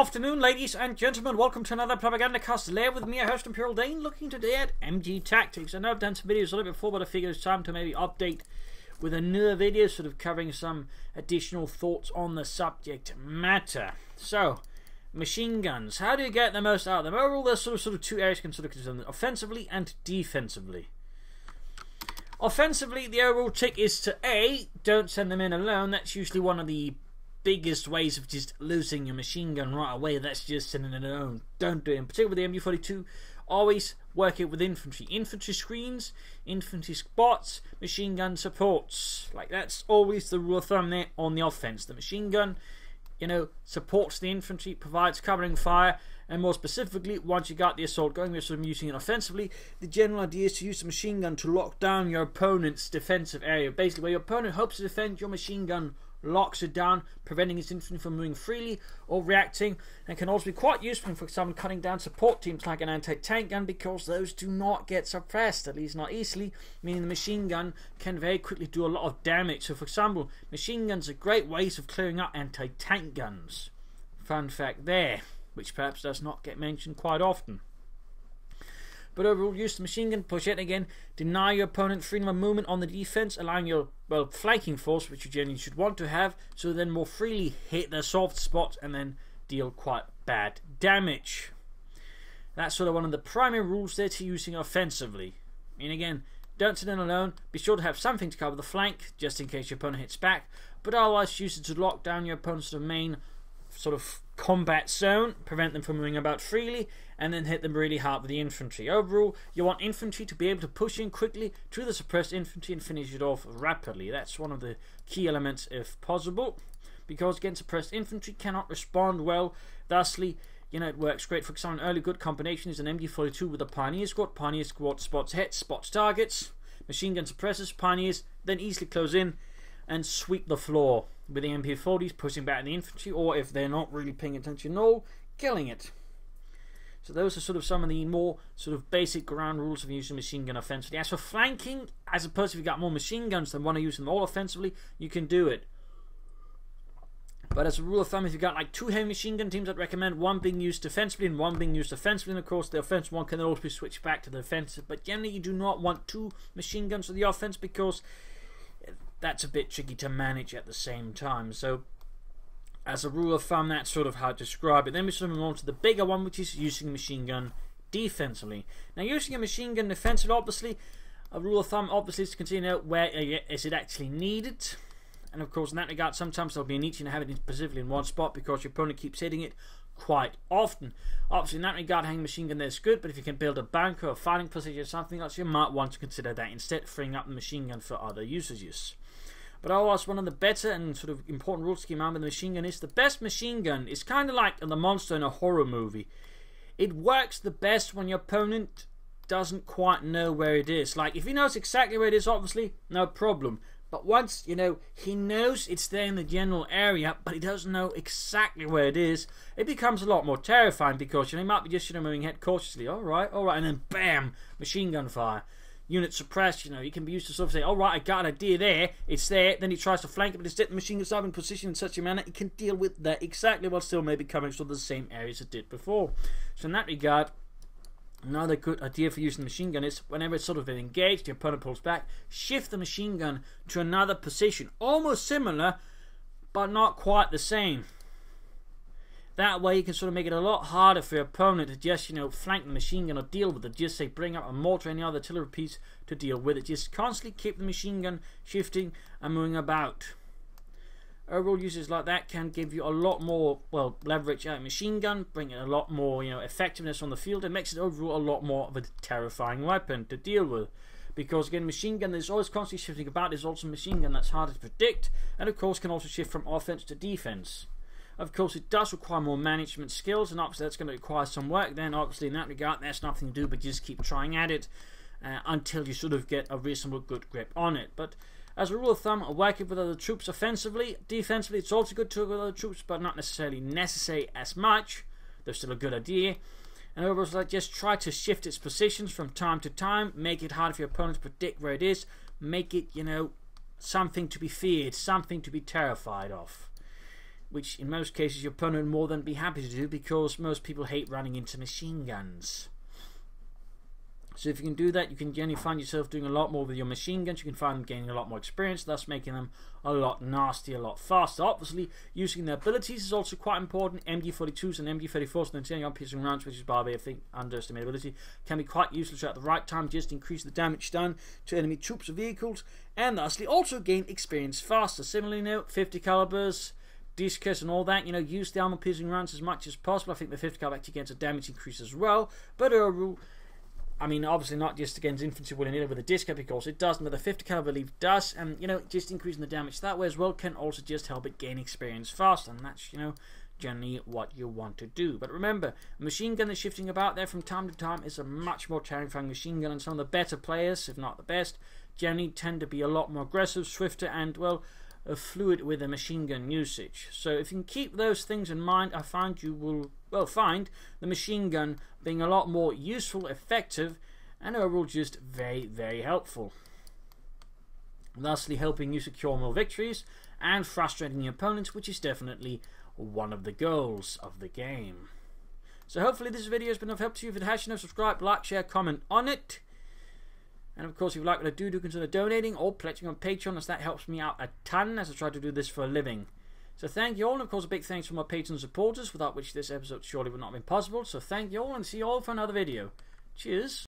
afternoon, ladies and gentlemen. Welcome to another Propagandacaster Lehr with me, your host, Imperial Dane, looking today at MG Tactics. I know I've done some videos a little bit before, but I figured it's time to maybe update with another video, sort of covering some additional thoughts on the subject matter. So, machine guns. How do you get the most out of them? Overall, there's sort of two areas you can sort of consider them: offensively and defensively. Offensively, the overall trick is to A, don't send them in alone. That's usually one of the biggest ways of just losing your machine gun right away. That's just sending it alone. Don't do it. In particular with the MG42, always work it with infantry. Infantry screens, infantry spots, machine gun supports. Like, that's always the rule of thumb there on the offense. The machine gun, supports the infantry, provides covering fire, and more specifically, once you got the assault going, we're sort of using it offensively. The general idea is to use the machine gun to lock down your opponent's defensive area. Basically, where your opponent hopes to defend, your machine gun locks it down, preventing his infantry from moving freely or reacting, and can also be quite useful for example cutting down support teams like an anti-tank gun, because those do not get suppressed, at least not easily, meaning the machine gun can very quickly do a lot of damage. So for example, machine guns are great ways of clearing up anti-tank guns. Fun fact there, which perhaps does not get mentioned quite often. But overall, use the machine gun, push it again, deny your opponent freedom of movement on the defense, allowing your, flanking force, which you generally should want to have, so then more freely hit their soft spots and then deal quite bad damage. That's sort of one of the primary rules there to using offensively. And again, don't sit in alone, be sure to have something to cover the flank, just in case your opponent hits back, but otherwise use it to lock down your opponent's main combat zone, prevent them from moving about freely, and then hit them really hard with the infantry. Overall, you want infantry to be able to push in quickly to the suppressed infantry and finish it off rapidly. That's one of the key elements if possible, because again, suppressed infantry cannot respond well. Thusly, it works great. For example, an early good combination is an MG42 with a Pioneer Squad. Pioneer Squad spots hits, spots targets, machine gun suppresses, Pioneers then easily close in and sweep the floor with the MP40s, pushing back the infantry, or if they're not really paying attention at all, killing it. So those are some of the more basic ground rules of using machine gun offensively. As for flanking, as opposed to if you've got more machine guns than want to use them all offensively, you can do it. But as a rule of thumb, if you've got like two heavy machine gun teams, I'd recommend one being used defensively and one being used offensively. And of course, the offensive one can also be switched back to the defensive. But generally, you do not want two machine guns for the offense, because that's a bit tricky to manage at the same time. So, as a rule of thumb, that's sort of how to describe it. Then we move on to the bigger one, which is using a machine gun defensively. Now, using a machine gun defensively, obviously, a rule of thumb obviously is to consider where is it actually needed. And of course, in that regard, sometimes there'll be a need to have it specifically in one spot because your opponent keeps hitting it quite often. Obviously, in that regard, having a machine gun there is good, but if you can build a bunker or fighting position or something else, you might want to consider that instead, freeing up the machine gun for other usages. But otherwise, one of the better and important rules to keep in mind with the machine gun is the best machine gun is kind of like the monster in a horror movie. It works the best when your opponent doesn't quite know where it is. Like, if he knows exactly where it is, obviously, no problem. But once, he knows it's there in the general area, but he doesn't know exactly where it is, it becomes a lot more terrifying, because, he might be just, moving head cautiously, alright, and then bam, machine gun fire. Unit suppressed, he can be used to say, alright, I got an idea there, it's there, then he tries to flank it, but instead the machine gun's up in position in such a manner it can deal with that exactly, while still maybe coming from the same areas it did before. So in that regard, another good idea for using the machine gun is whenever it's been engaged, your opponent pulls back, shift the machine gun to another position, almost similar, but not quite the same. That way you can make it a lot harder for your opponent to just, flank the machine gun or deal with it. Just say bring up a mortar or any other artillery piece to deal with it. Just constantly keep the machine gun shifting and moving about. Overall uses like that can give you a lot more, leverage out of machine gun, bring in a lot more, effectiveness on the field, and makes it overall a lot more of a terrifying weapon to deal with. Because again, machine gun is always constantly shifting about. There's also a machine gun that's harder to predict, and of course can also shift from offense to defense. Of course, it does require more management skills, and obviously that's going to require some work. Then, obviously, in that regard, there's nothing to do but just keep trying at it until you get a reasonable good grip on it. But as a rule of thumb, working with other troops offensively, defensively, it's also good to work with other troops, but not necessarily necessary as much. They're still a good idea. And overall, just try to shift its positions from time to time, make it harder for your opponent to predict where it is, make it, something to be feared, something to be terrified of. which in most cases your opponent would more than be happy to do, because most people hate running into machine guns. So if you can do that, you can generally find yourself doing a lot more with your machine guns. You can find them gaining a lot more experience, thus making them a lot nastier, a lot faster. Obviously, using their abilities is also quite important. MG42s and MG34s, and then turning on piercing rounds, which is by the way, I think, underestimated ability, can be quite useful at the right time, just increase the damage done to enemy troops or vehicles, and thusly also gain experience faster. Similarly, now 50 calibers, discus and all that, use the armor piercing rounds as much as possible. I think the 50 caliber actually gets a damage increase as well, but overall, I mean, obviously not just against infantry willy-nilly with a disco, because it doesn't, but the 50 caliber I believe does, and just increasing the damage that way as well can also just help it gain experience faster, and that's generally what you want to do. But remember, a machine gun that's shifting about there from time to time is a much more terrifying machine gun, and some of the better players, if not the best, generally tend to be a lot more aggressive, swifter, and well, fluid with the machine gun usage. So if you can keep those things in mind, I find you will find the machine gun being a lot more useful, effective, and overall just very, very helpful, thusly helping you secure more victories and frustrating your opponents, which is definitely one of the goals of the game. So hopefully this video has been of help to you. If it has, subscribe, like, share, comment on it. And of course, if you like what I do consider donating or pledging on Patreon, as that helps me out a ton as I try to do this for a living. So thank you all, and of course a big thanks for my patrons and supporters, without which this episode surely would not have been possible. So thank you all, and see you all for another video. Cheers.